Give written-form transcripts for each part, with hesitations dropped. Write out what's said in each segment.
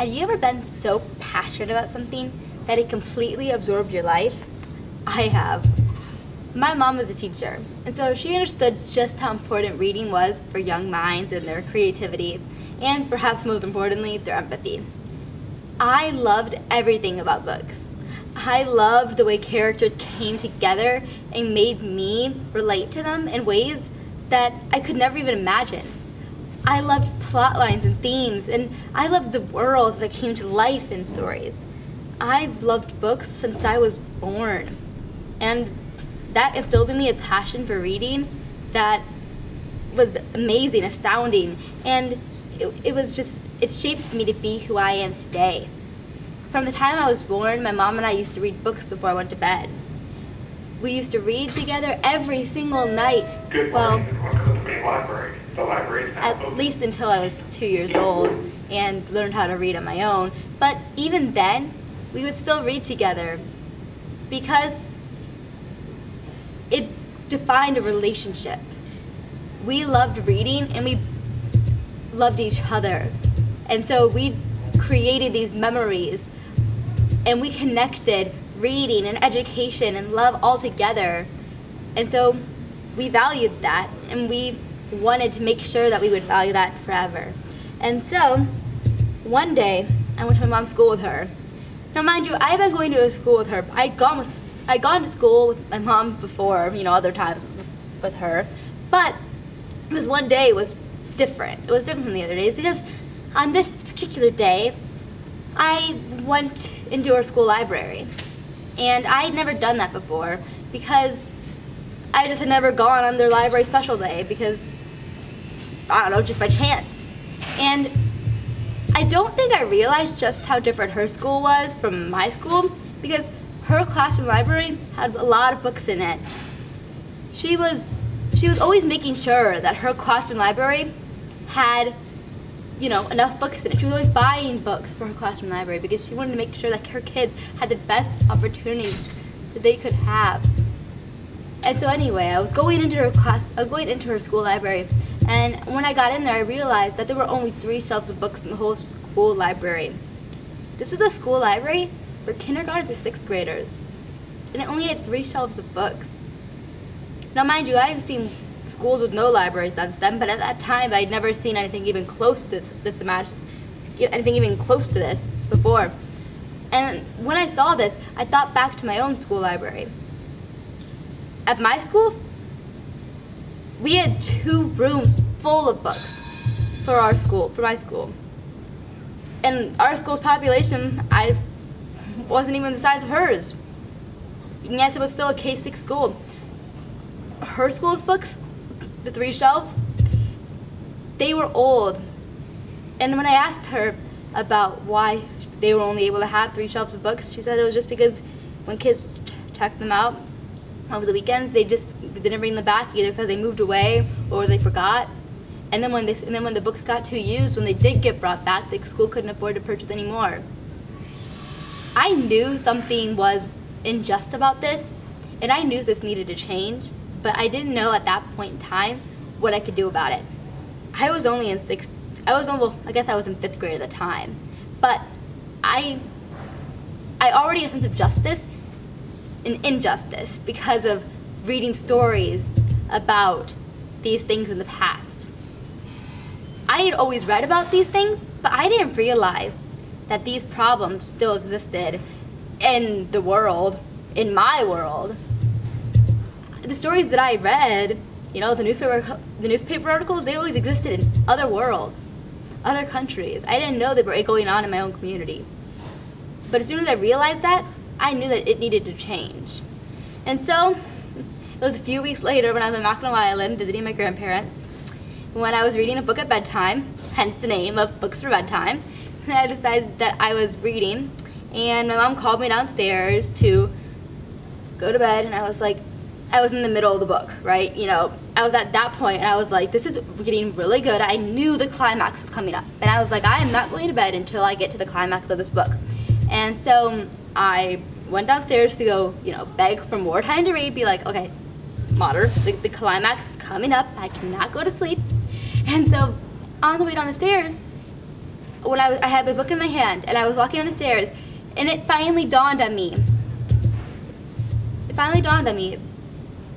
Have you ever been so passionate about something that it completely absorbed your life? I have. My mom was a teacher, and so she understood just how important reading was for young minds and their creativity, and perhaps most importantly, their empathy. I loved everything about books. I loved the way characters came together and made me relate to them in ways that I could never even imagine. I loved plot lines and themes, and I loved the worlds that came to life in stories. I've loved books since I was born, and that instilled in me a passion for reading that was amazing, astounding, and it shaped me to be who I am today. From the time I was born, my mom and I used to read books before I went to bed. We used to read together every single night. Good morning, and welcome to the main library. The library is now At open. least until I was 2 years old and learned how to read on my own. But even then, we would still read together because it defined a relationship. We loved reading and we loved each other. And so we created these memories and we connected reading and education and love all together. And so we valued that, and we wanted to make sure that we would value that forever. And so one day I went to my mom's school with her. Now mind you, I've been going to a school with her. I'd gone to school with my mom before, other times with her, but this one day was different. It was different from the other days because on this particular day I went into her school library, and I had never done that before because I just had never gone on their library special day because, I don't know, just by chance. And I don't think I realized just how different her school was from my school because her classroom library had a lot of books in it. She was always making sure that her classroom library had, enough books in it. She was always buying books for her classroom library because she wanted to make sure that her kids had the best opportunities that they could have. And so anyway, I was going into her school library, and when I got in there, I realized that there were only 3 shelves of books in the whole school library. This was a school library for kindergarten through 6th graders, and it only had 3 shelves of books. Now mind you, I've seen schools with no libraries since then, but at that time I'd never seen anything even close to this before. And when I saw this, I thought back to my own school library. At my school, we had 2 rooms full of books for my school. And our school's population, I wasn't even the size of hers. And yes, it was still a K-6 school. Her school's books, the 3 shelves, they were old. And when I asked her about why they were only able to have 3 shelves of books, she said it was just because when kids checked them out over the weekends, they just didn't bring them back either because they moved away or they forgot. And then when the books got too used, when they did get brought back, the school couldn't afford to purchase any more. I knew something was unjust about this, and I knew this needed to change, but I didn't know at that point in time what I could do about it. I was in 5th grade at the time, but I already had a sense of justice and injustice because of reading stories about these things in the past. I had always read about these things, but I didn't realize that these problems still existed in the world, in my world. The stories that I read, the newspaper articles, they always existed in other worlds, other countries. I didn't know they were going on in my own community. But as soon as I realized that, I knew that it needed to change. And so, it was a few weeks later when I was on Mackinac Island visiting my grandparents, when I was reading a book at bedtime, hence the name of Books for Bedtime, and I decided that I was reading, and my mom called me downstairs to go to bed, and I was in the middle of the book, right? I was at that point, and I was like, this is getting really good. I knew the climax was coming up, and I was like, I am not going to bed until I get to the climax of this book. And so I went downstairs to go, beg for more time to read, be like, okay, Mater, the climax is coming up, I cannot go to sleep. And so on the way down the stairs, when I had my book in my hand and I was walking down the stairs, and it finally dawned on me. It finally dawned on me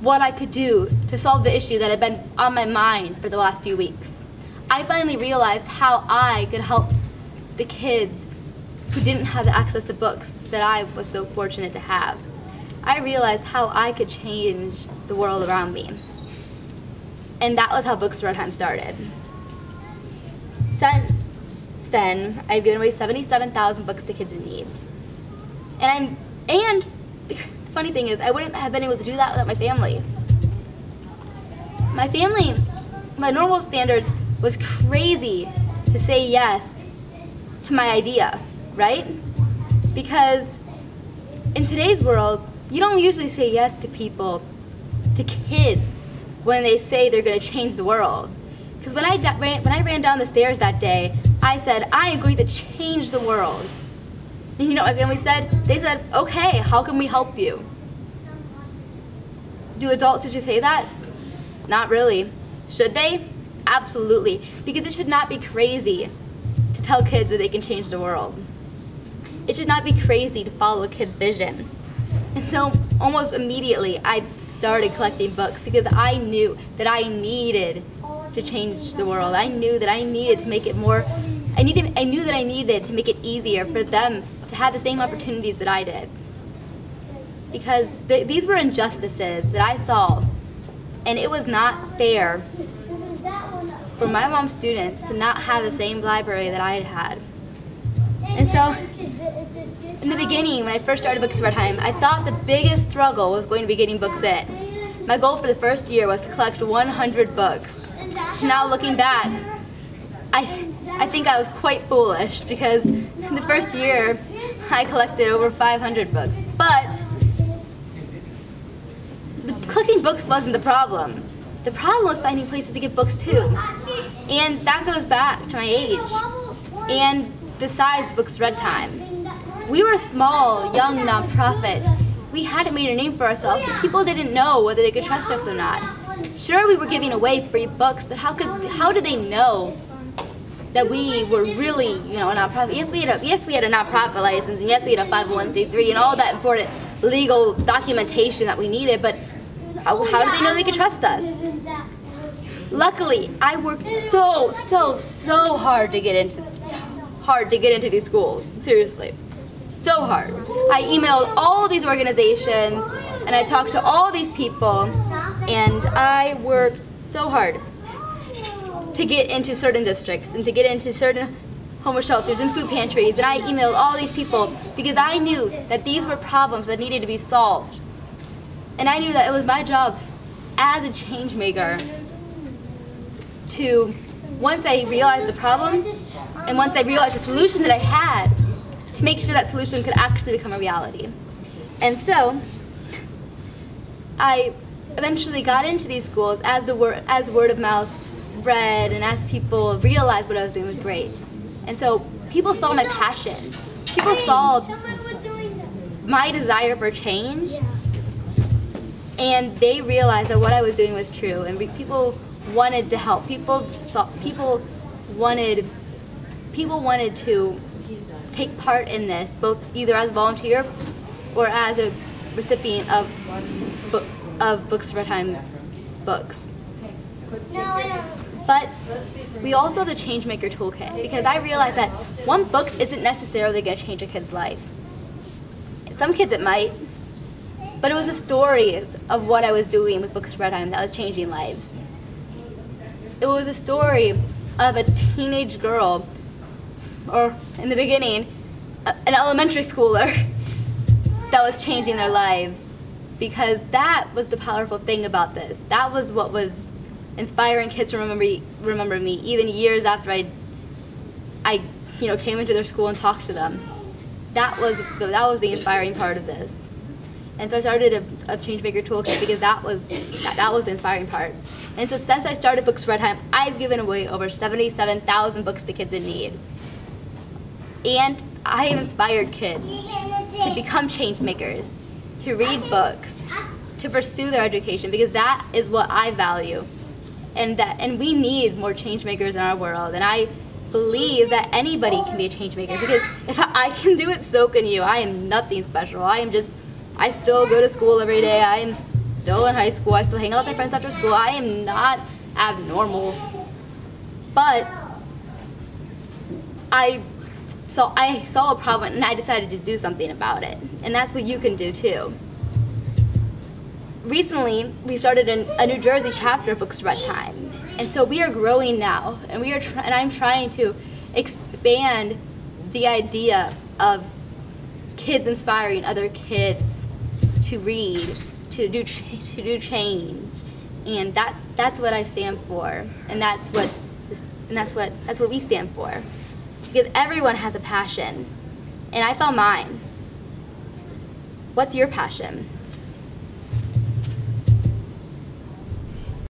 what I could do to solve the issue that had been on my mind for the last few weeks. I finally realized how I could help the kids who didn't have the access to books that I was so fortunate to have. I realized how I could change the world around me. And that was how Books for Bedtime started. Since then, I've given away 77,000 books to kids in need. And the funny thing is, I wouldn't have been able to do that without my family. My family, by normal standards, was crazy to say yes to my idea, right? Because in today's world, you don't usually say yes to people, to kids, when they say they're going to change the world. Because when I ran down the stairs that day, I said, I am going to change the world. And you know what my family said? They said, okay, how can we help you? Do adults usually say that? Not really. Should they? Absolutely. Because it should not be crazy to tell kids that they can change the world. It should not be crazy to follow a kid's vision. And so almost immediately I started collecting books because I knew that I needed to change the world. I knew that I needed to make it more, I knew that I needed to make it easier for them to have the same opportunities that I did. Because these were injustices that I saw, and it was not fair for my mom's students to not have the same library that I had. And so, in the beginning, when I first started Books for Bedtime, I thought the biggest struggle was going to be getting books in. My goal for the first year was to collect 100 books. Now looking back, I think I was quite foolish because in the first year, I collected over 500 books. But collecting books wasn't the problem. The problem was finding places to get books to. And that goes back to my age. And besides Books for Bedtime, we were a small, young nonprofit. We hadn't made a name for ourselves, so people didn't know whether they could trust us or not. Sure, we were giving away free books, but how did they know that we were really, a nonprofit? Yes, we had a nonprofit license, and yes, we had a 501c3 and all that important legal documentation that we needed, but how did they know they could trust us? Luckily, I worked so hard to get into these schools. Seriously, so hard. I emailed all these organizations, and I talked to all these people, and I worked so hard to get into certain districts and to get into certain homeless shelters and food pantries, and I emailed all these people because I knew that these were problems that needed to be solved. And I knew that it was my job as a change maker to, once I realized the problem and once I realized the solution that I had, to make sure that solution could actually become a reality. And so I eventually got into these schools as word of mouth spread and as people realized what I was doing was great. And so people saw my passion. People saw my desire for change, and they realized that what I was doing was true, and people wanted to help. People wanted to take part in this, both either as a volunteer or as a recipient of Books for Bedtime's books. But we also have the Changemaker Toolkit, because I realized that one book isn't necessarily going to change a kid's life. Some kids it might, but it was the stories of what I was doing with Books for Bedtime that was changing lives. It was a story of a teenage girl, or in the beginning, an elementary schooler, that was changing their lives, because that was the powerful thing about this. That was what was inspiring kids to remember me even years after I came into their school and talked to them. That was the inspiring part of this. And so I started a Changemaker Toolkit because that was the inspiring part. And so since I started Books for Bedtime, I've given away over 77,000 books to kids in need. And I have inspired kids to become change makers, to read books, to pursue their education, because that is what I value. And we need more change makers in our world. And believe that anybody can be a change maker, because if I can do it, so can you. I am nothing special. I still go to school every day. I am still in high school. I still hang out with my friends after school. I am not abnormal. But I saw a problem and I decided to do something about it. And that's what you can do too. Recently, we started a New Jersey chapter of Books for Bedtime. And so we are growing now, and I'm trying to expand the idea of kids inspiring other kids to read, to do change, and that's what I stand for, and that's what we stand for, because everyone has a passion, and I found mine. What's your passion?